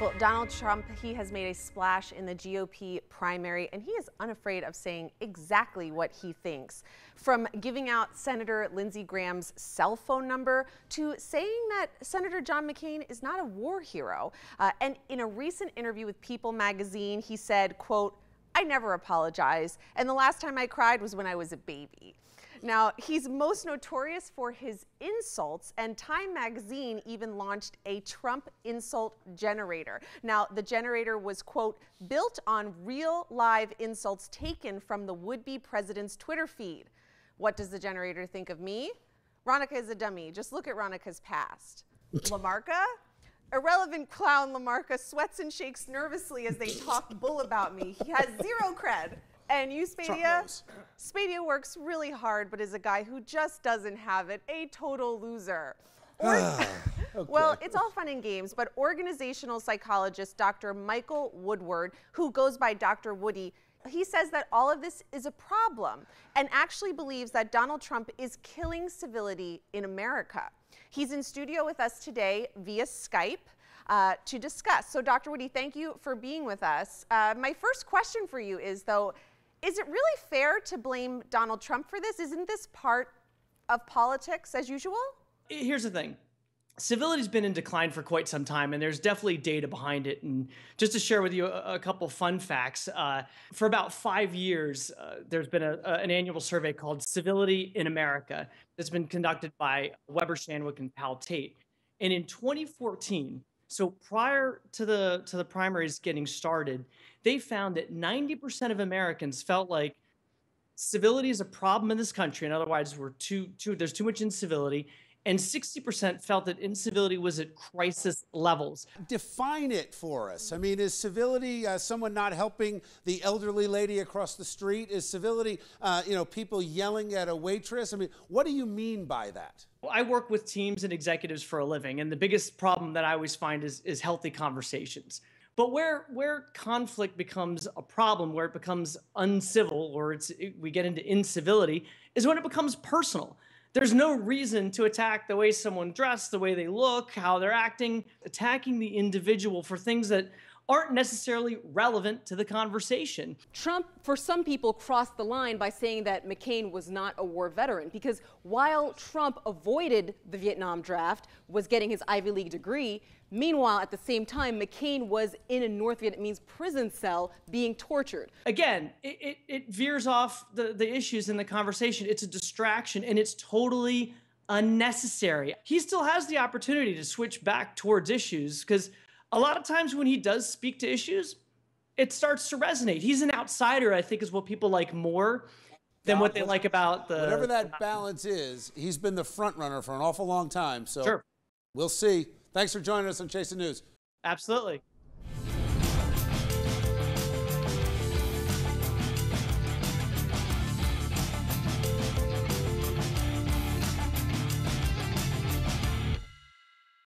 Well, Donald Trump, he has made a splash in the GOP primary, and he is unafraid of saying exactly what he thinks. From giving out Senator Lindsey Graham's cell phone number to saying that Senator John McCain is not a war hero. And in a recent interview with People magazine, he said, quote, "I never apologize, and the last time I cried was when I was a baby." Now, he's most notorious for his insults, and Time magazine even launched a Trump insult generator. Now, the generator was, quote, built on real live insults taken from the would-be president's Twitter feed. What does the generator think of me? Ronica is a dummy. Just look at Ronica's past. Lamarca? Irrelevant clown Lamarca sweats and shakes nervously as they talk bull about me. He has zero cred. And you, Spadia? Spadia works really hard, but is a guy who just doesn't have it. A total loser. Okay. Well, it's all fun and games, but organizational psychologist Dr. Michael Woodward, who goes by Dr. Woody, he says that all of this is a problem and actually believes that Donald Trump is killing civility in America. He's in studio with us today via Skype to discuss. So, Dr. Woody, thank you for being with us. My first question for you is, though, is it really fair to blame Donald Trump for this? Isn't this part of politics as usual? Here's the thing. Civility's been in decline for quite some time, and there's definitely data behind it. And just to share with you a couple fun facts, for about 5 years, there's been an annual survey called Civility in America that's been conducted by Weber Shandwick and Pal Tate. And in 2014, so prior to the primaries getting started, they found that 90% of Americans felt like civility is a problem in this country, and otherwise there's too much incivility, and 60% felt that incivility was at crisis levels. Define it for us. I mean, is civility someone not helping the elderly lady across the street? Is civility, people yelling at a waitress? I mean, what do you mean by that? I work with teams and executives for a living, and the biggest problem that I always find is healthy conversations. But where conflict becomes a problem, where it becomes uncivil, or we get into incivility, is when it becomes personal. There's no reason to attack the way someone dressed, the way they look, how they're acting, attacking the individual for things that aren't necessarily relevant to the conversation. Trump, for some people, crossed the line by saying that McCain was not a war veteran, because while Trump avoided the Vietnam draft, was getting his Ivy League degree, meanwhile, at the same time, McCain was in a North Vietnamese prison cell being tortured. Again, it veers off the issues in the conversation. It's a distraction, and it's totally unnecessary. He still has the opportunity to switch back towards issues, because a lot of times when he does speak to issues, it starts to resonate. He's an outsider, I think, is what people like more than what they like about the... Whatever that balance is, he's been the front runner for an awful long time. So Sure. We'll see. Thanks for joining us on Chase the News. Absolutely.